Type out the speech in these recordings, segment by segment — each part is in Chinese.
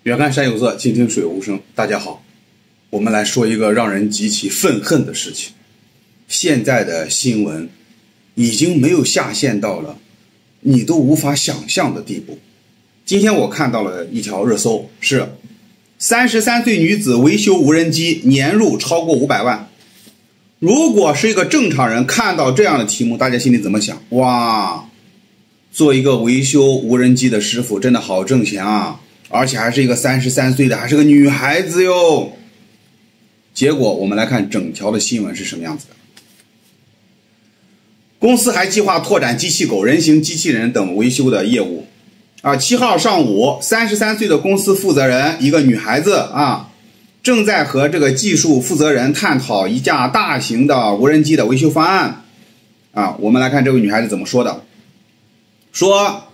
远看山有色，近听水无声。大家好，我们来说一个让人极其愤恨的事情。现在的新闻已经没有下限到了你都无法想象的地步。今天我看到了一条热搜，是33岁女子维修无人机年入超过500万。如果是一个正常人看到这样的题目，大家心里怎么想？哇，做一个维修无人机的师傅真的好挣钱啊，而且还是一个33岁的，还是个女孩子哟。结果我们来看整条的新闻是什么样子的。公司还计划拓展机器狗、人形机器人等维修的业务。7号上午，33岁的公司负责人，一个女孩子正在和这个技术负责人探讨一架大型的无人机的维修方案。我们来看这位女孩子怎么说的。说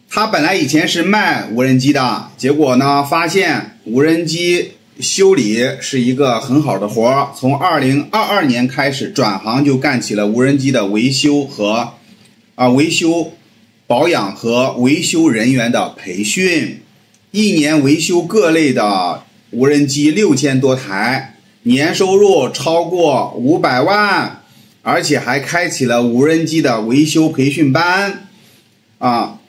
她本来以前是卖无人机的，结果呢发现无人机修理是一个很好的活，从2022年开始转行就干起了无人机的维修和维修保养和维修人员的培训，一年维修各类的无人机6000多台，年收入超过500万，而且还开启了无人机的维修培训班。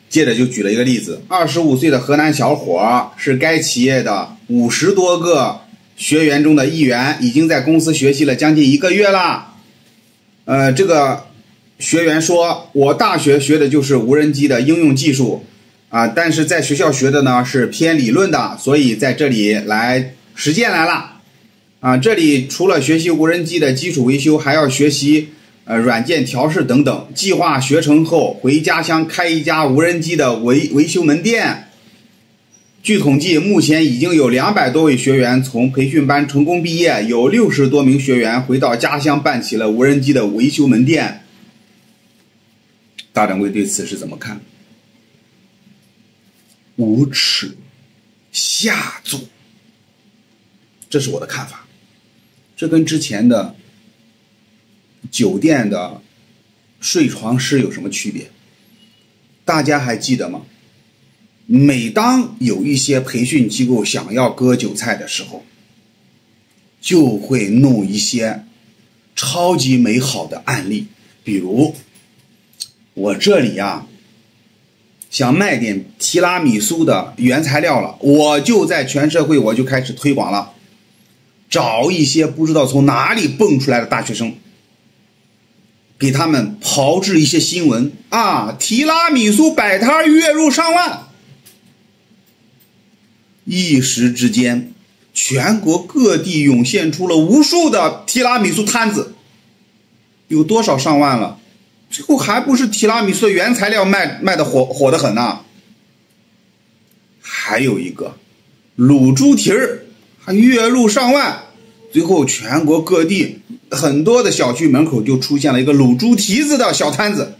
接着就举了一个例子，25岁的河南小伙是该企业的50多个学员中的一员，已经在公司学习了将近1个月了。这个学员说，我大学学的就是无人机的应用技术但是在学校学的呢是偏理论的，所以在这里来实践来了。这里除了学习无人机的基础维修，还要学习软件调试等等。计划学成后回家乡开一家无人机的维修门店。据统计，目前已经有200多位学员从培训班成功毕业，有60多名学员回到家乡办起了无人机的维修门店。大掌柜对此是怎么看？无耻下作，这是我的看法。这跟之前的酒店的睡床师有什么区别？大家还记得吗？每当有一些培训机构想要割韭菜的时候，就会弄一些超级美好的案例，比如我这里想卖点提拉米苏的原材料了，我就在全社会我就开始推广了，找一些不知道从哪里蹦出来的大学生，给他们炮制一些新闻提拉米苏摆摊月入上万。一时之间，全国各地涌现出了无数的提拉米苏摊子，有多少上万了？最后还不是提拉米苏的原材料卖的火得很呢。还有一个卤猪蹄儿，还月入上万，最后全国各地很多的小区门口就出现了一个卤猪蹄子的小摊子。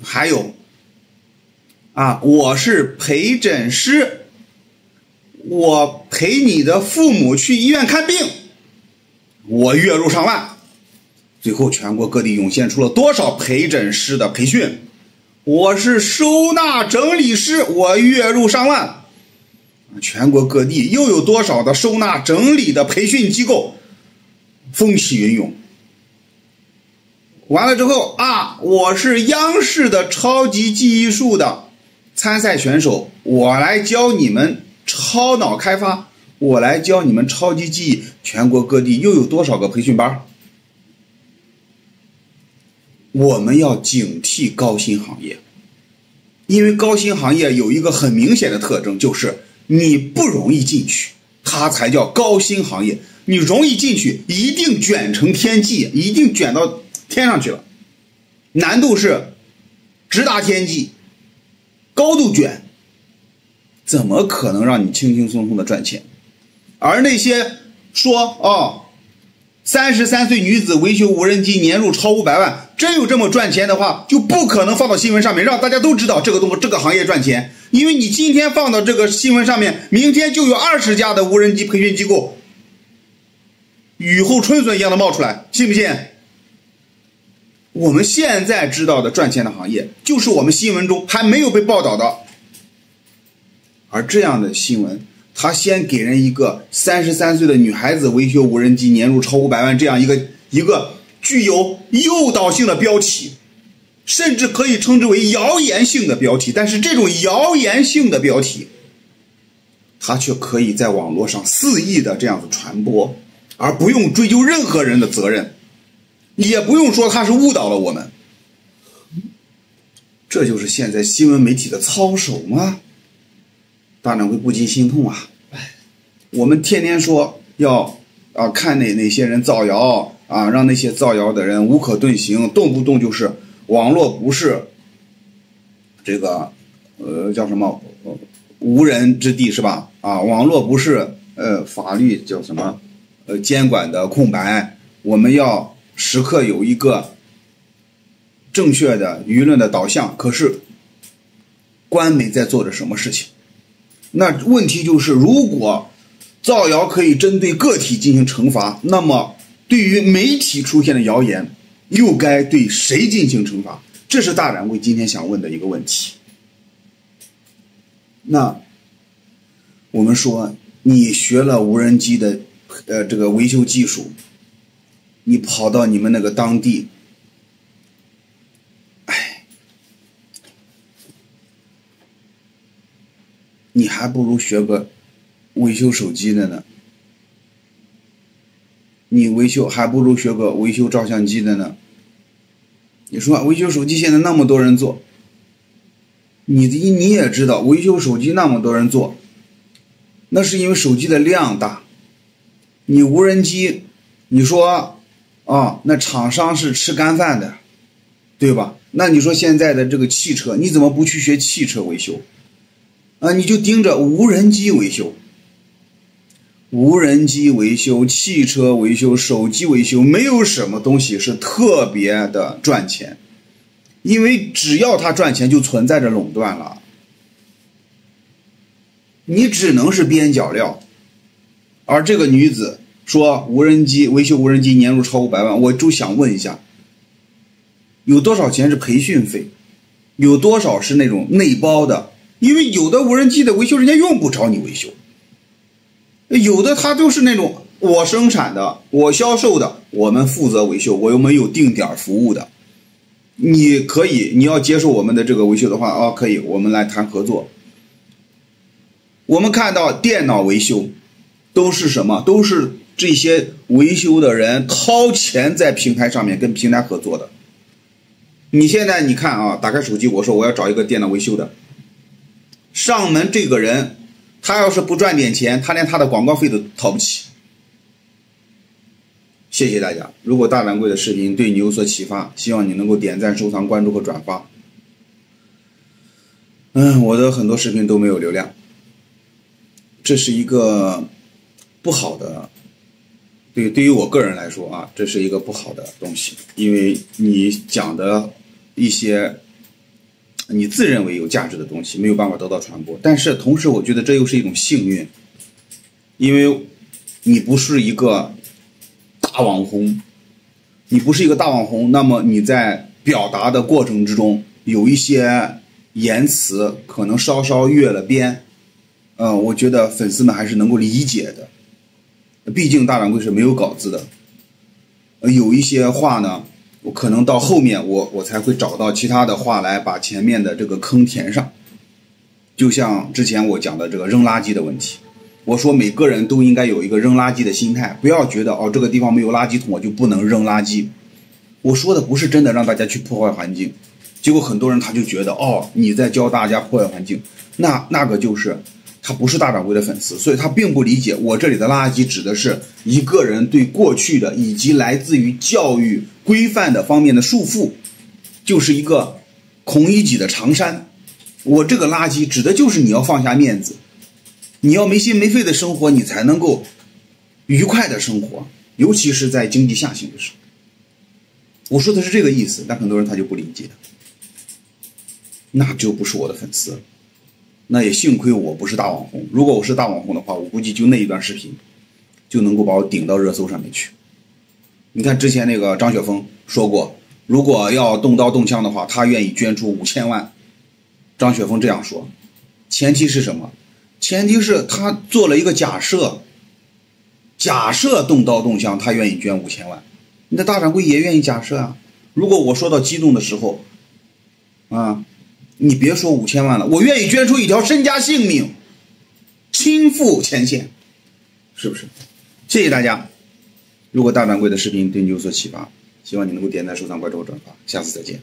还有我是陪诊师，我陪你的父母去医院看病，我月入上万。最后全国各地涌现出了多少陪诊师的培训？我是收纳整理师，我月入上万。全国各地又有多少的收纳整理的培训机构风起云涌。完了之后我是央视的超级记忆术的参赛选手，我来教你们超脑开发，我来教你们超级记忆。全国各地又有多少个培训班？我们要警惕高薪行业，因为高薪行业有一个很明显的特征，就是你不容易进去，它才叫高薪行业。你容易进去，一定卷成天际，一定卷到天上去了，难度是直达天际，高度卷，怎么可能让你轻轻松松的赚钱？而那些说33岁女子维修无人机年入超500万，真有这么赚钱的话，就不可能放到新闻上面让大家都知道这个行业赚钱。因为你今天放到这个新闻上面，明天就有20家的无人机培训机构雨后春笋一样的冒出来，信不信？我们现在知道的赚钱的行业，就是我们新闻中还没有被报道的而这样的新闻，他先给人一个33岁的女孩子维修无人机年入超500万这样一个具有诱导性的标题，甚至可以称之为谣言性的标题。但是这种谣言性的标题，它却可以在网络上肆意的这样子传播，而不用追究任何人的责任，也不用说他是误导了我们。这就是现在新闻媒体的操守吗？大掌柜不禁心痛啊！我们天天说要看哪些人造谣啊，让那些造谣的人无可遁形，动不动就是网络不是这个叫什么无人之地是吧？啊，网络不是法律叫什么监管的空白，我们要时刻有一个正确的舆论的导向。可是官媒在做着什么事情？那问题就是，如果造谣可以针对个体进行惩罚，那么对于媒体出现的谣言又该对谁进行惩罚？这是大掌柜今天想问的一个问题。那我们说你学了无人机的这个维修技术，你跑到你们那个当地，你还不如学个维修手机的呢，你还不如学个维修照相机的呢。你说维修手机现在那么多人做，你也知道维修手机那么多人做，那是因为手机的量大。你无人机，你说那厂商是吃干饭的，对吧？那你说现在的这个汽车，你怎么不去学汽车维修你就盯着无人机维修，无人机维修、汽车维修、手机维修，没有什么东西是特别的赚钱，因为只要它赚钱就存在着垄断了，你只能是边角料。而这个女子说维修无人机年入超500万，我就想问一下，有多少钱是培训费，有多少是那种内包的？因为有的无人机的维修人家用不着你维修，有的它就是那种我生产的我销售的，我们负责维修，我们有定点服务的。你要接受我们的这个维修的话可以，我们来谈合作。我们看到电脑维修都是什么？都是这些维修的人掏钱在平台上面跟平台合作的。你现在你看打开手机，我说我要找一个电脑维修的，上门这个人他要是不赚点钱，他连他的广告费都掏不起。谢谢大家，如果大掌柜的视频对你有所启发，希望你能够点赞、收藏、关注和转发。我的很多视频都没有流量，这是一个不好的，对于我个人来说这是一个不好的东西，因为你讲的一些你自认为有价值的东西没有办法得到传播。但是同时我觉得这又是一种幸运，因为你不是一个大网红，那么你在表达的过程之中有一些言辞可能稍稍越了边，我觉得粉丝们还是能够理解的，毕竟大掌柜是没有稿子的，有一些话呢我可能到后面我才会找到其他的话来把前面的这个坑填上。就像之前我讲的这个扔垃圾的问题，我说每个人都应该有一个扔垃圾的心态，不要觉得这个地方没有垃圾桶我就不能扔垃圾。我说的不是真的让大家去破坏环境，结果很多人他就觉得你在教大家破坏环境，那个就是他不是大掌柜的粉丝，所以他并不理解我这里的垃圾指的是一个人对过去的以及来自于教育规范的方面的束缚，就是一个孔乙己的长衫。我这个垃圾指的就是你要放下面子，你要没心没肺的生活，你才能够愉快的生活，尤其是在经济下行的时候。我说的是这个意思，但很多人他就不理解，那就不是我的粉丝。那也幸亏我不是大网红，如果我是大网红的话，我估计就那一段视频就能够把我顶到热搜上面去。你看之前那个张雪峰说过，如果要动刀动枪的话，他愿意捐出5000万。张雪峰这样说，前提是什么？前提是他做了一个假设，假设动刀动枪，他愿意捐5000万，你的大掌柜也愿意假设啊。如果我说到激动的时候，啊，你别说5000万了，我愿意捐出一条身家性命，亲赴前线，是不是？谢谢大家。如果大掌柜的视频对你有所启发，希望你能够点赞、收藏、关注和转发。下次再见。